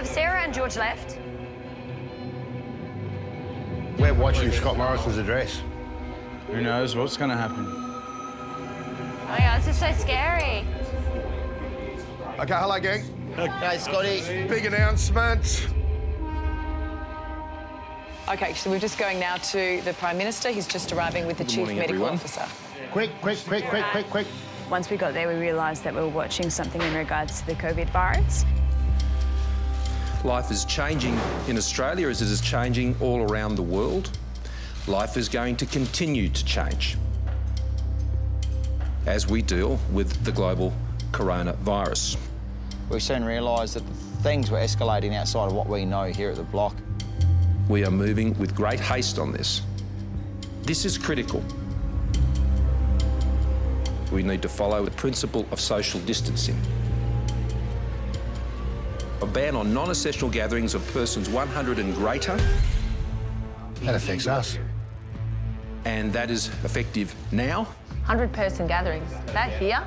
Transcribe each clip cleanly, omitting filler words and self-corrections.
Have Sarah and George left? We're watching Scott Morrison's address. Who knows what's going to happen? Oh, yeah, this is so scary. OK, hello, gang. Hey, Scotty. Big announcement. OK, so we're just going now to the Prime Minister. He's just arriving with the Chief Medical Officer. Quick. Once we got there, we realised that we were watching something in regards to the COVID virus. Life is changing in Australia as it is changing all around the world. Life is going to continue to change as we deal with the global coronavirus. We soon realised that things were escalating outside of what we know here at the block. We are moving with great haste on this. This is critical. We need to follow the principle of social distancing. A ban on non-essential gatherings of persons 100 and greater. That affects us. And that is effective now. 100-person gatherings. That here?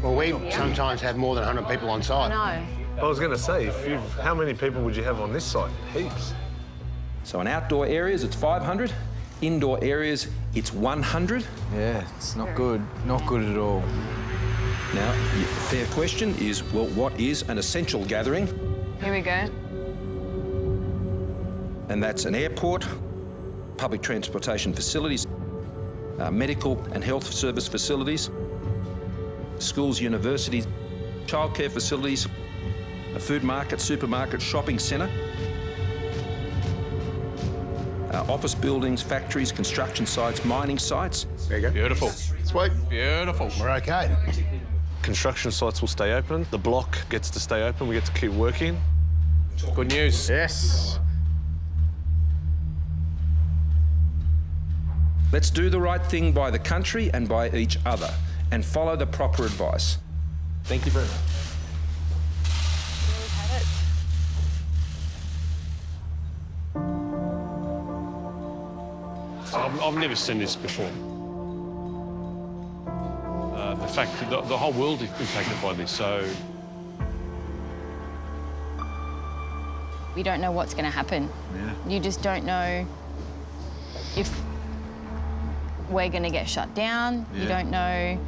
Well, we sometimes have more than 100 people on site. No. I was going to say, how many people would you have on this site? Heaps. So in outdoor areas, it's 500. Indoor areas, it's 100. Yeah, it's not good. Not good at all. Now, the fair question is, well, what is an essential gathering? Here we go. And that's an airport, public transportation facilities, medical and health service facilities, schools, universities, childcare facilities, a food market, supermarket, shopping centre, office buildings, factories, construction sites, mining sites. There you go. Beautiful. Sweet. Beautiful. We're OK. Construction sites will stay open. The block gets to stay open. We get to keep working. Good news. Yes. Let's do the right thing by the country and by each other and follow the proper advice. Thank you very much. I've never seen this before. The fact that the whole world is impacted by this, so... We don't know what's going to happen. Yeah. You just don't know if we're going to get shut down. Yeah. You don't know...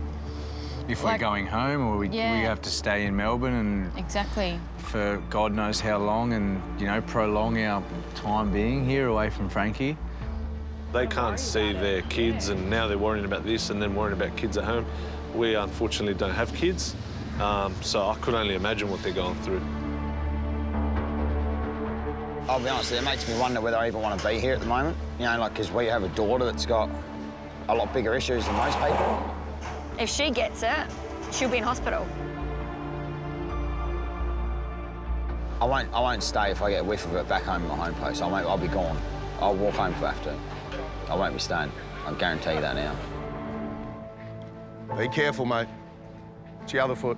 If we're going home or we have to stay in Melbourne and... Exactly. For God knows how long and, you know, prolong our time being here away from Frankie. They can't see their kids, and now they're worrying about this and then worrying about kids at home. We unfortunately don't have kids, so I could only imagine what they're going through. I'll be honest, it makes me wonder whether I even want to be here at the moment. You know, like, because we have a daughter that's got a lot bigger issues than most people. If she gets it, she'll be in hospital. I won't stay if I get a whiff of it back home at my home place. I'll be gone. I'll walk home if I have to. I won't be staying. I guarantee you that now. Be careful, mate. It's your other foot.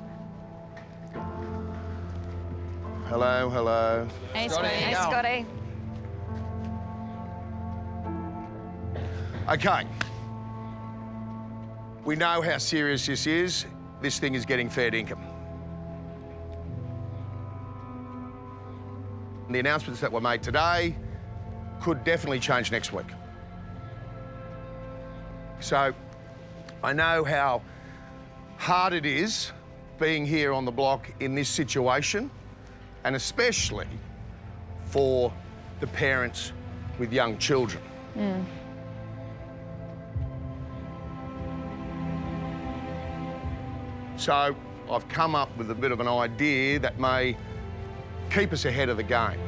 Hello. Hey, Scotty. Hey, Scotty. OK. We know how serious this is. This thing is getting fair income. The announcements that were made today could definitely change next week. So I know how hard it is being here on the block in this situation, and especially for the parents with young children. So I've come up with a bit of an idea that may keep us ahead of the game.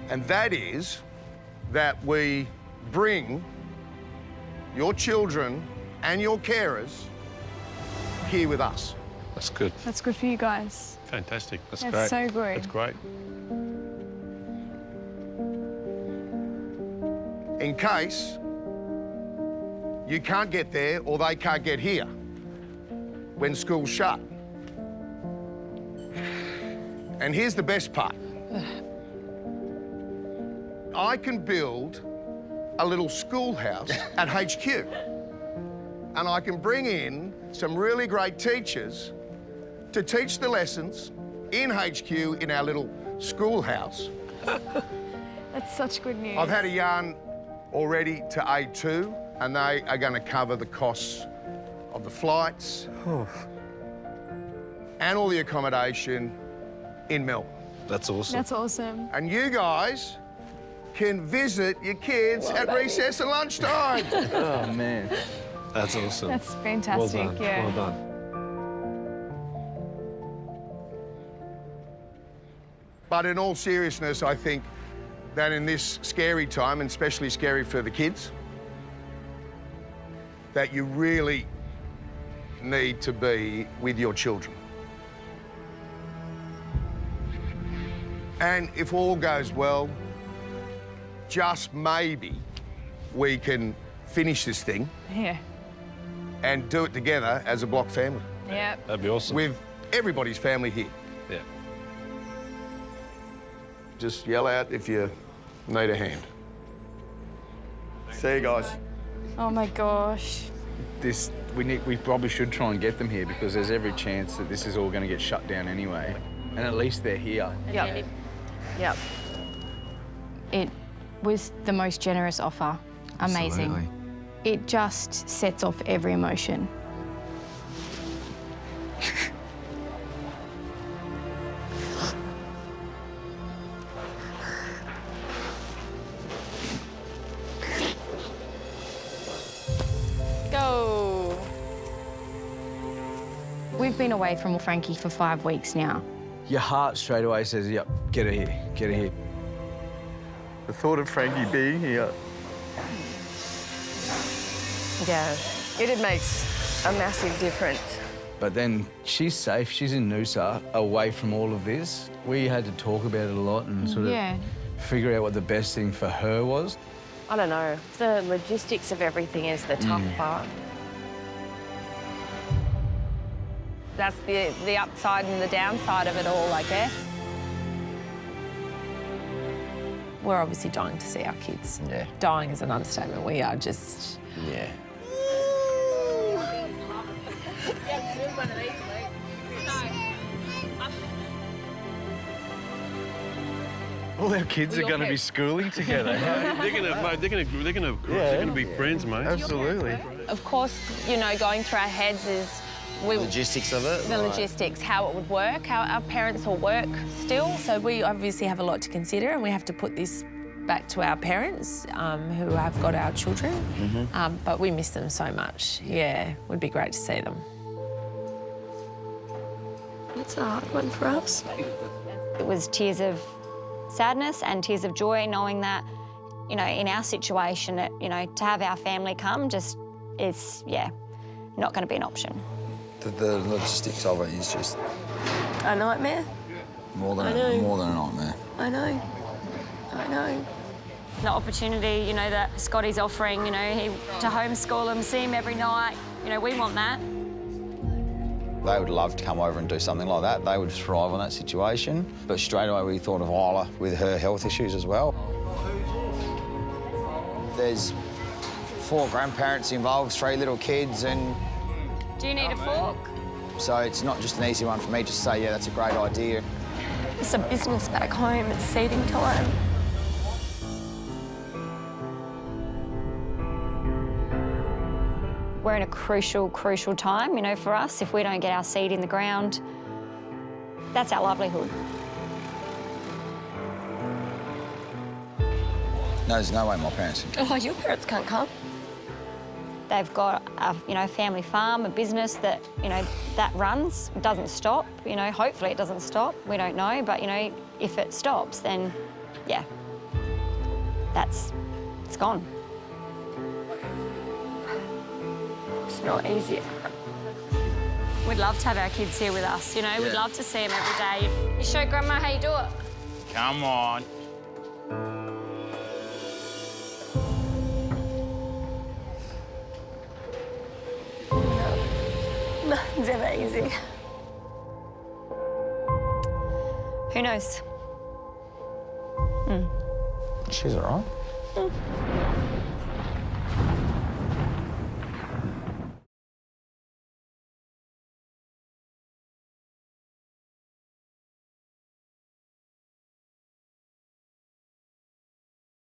And that is that we bring your children and your carers here with us. That's good. That's good for you guys. Fantastic. That's That's great. so good. That's great. In case you can't get there or they can't get here when school's shut. And here's the best part. I can build a little schoolhouse at HQ. And I can bring in some really great teachers to teach the lessons in HQ in our little schoolhouse. That's such good news. I've had a yarn already to A2, and they are going to cover the costs of the flights and all the accommodation in Melbourne. That's awesome. That's awesome. And you guys can visit your kids at recess and lunchtime. Oh, man. That's awesome. That's fantastic, Well done. yeah. Well done. But in all seriousness, I think that in this scary time, and especially scary for the kids, that you really need to be with your children. And if all goes well, just maybe we can finish this thing Yeah. and do it together as a block family Yeah. That'd be awesome. with everybody's family here. Yeah. Just yell out if you need a hand. See you guys. Oh my gosh. We probably should try and get them here because there's every chance that this is all going to get shut down anyway. And at least they're here. Yep. Yep. It was the most generous offer. Amazing. Absolutely. It just sets off every emotion. Go. We've been away from Frankie for 5 weeks now. Your heart straight away says, yep, get her here, get her here. The thought of Frankie being here. Yeah, it makes a massive difference. But then she's safe, she's in Noosa, away from all of this. We had to talk about it a lot and sort of figure out what the best thing for her was. I don't know. The logistics of everything is the tough part. That's the upside and the downside of it all, I guess. We're obviously dying to see our kids. Yeah. Dying is an understatement. We are just... Yeah. All our kids are going to be schooling together. They're gonna be friends, mate. Absolutely. Of course, you know, going through our heads is Logistics of it. the logistics, how it would work, how our parents will work still. So we obviously have a lot to consider, and we have to put this back to our parents who have got our children. But we miss them so much. Yeah, it would be great to see them. It's a hard one for us. It was tears of sadness and tears of joy, knowing that, you know, in our situation, you know, to have our family come just is, yeah, not going to be an option. The logistics of it is just A nightmare? more than I know. more than a nightmare. I know. I know. The opportunity, you know, that Scotty's offering, you know, to homeschool him, see him every night, you know, we want that. They would love to come over and do something like that. They would thrive on that situation. But straight away we thought of Isla with her health issues as well. There's 4 grandparents involved, 3 little kids, and Do you need a fork? so it's not just an easy one for me to say, yeah, that's a great idea. It's a business back home. It's seating time. We're in a crucial, crucial time, you know, for us. If we don't get our seed in the ground, that's our livelihood. No, there's no way my parents can. Oh, your parents can't come. They've got a, you know, family farm, a business that, you know, that runs, doesn't stop. You know, hopefully it doesn't stop. We don't know, but, you know, if it stops, then, yeah, it's gone. It's not easy. We'd love to have our kids here with us, you know. We'd love to see them every day. You show Grandma how you do it. Come on. Nothing's ever easy. Who knows? She's all right.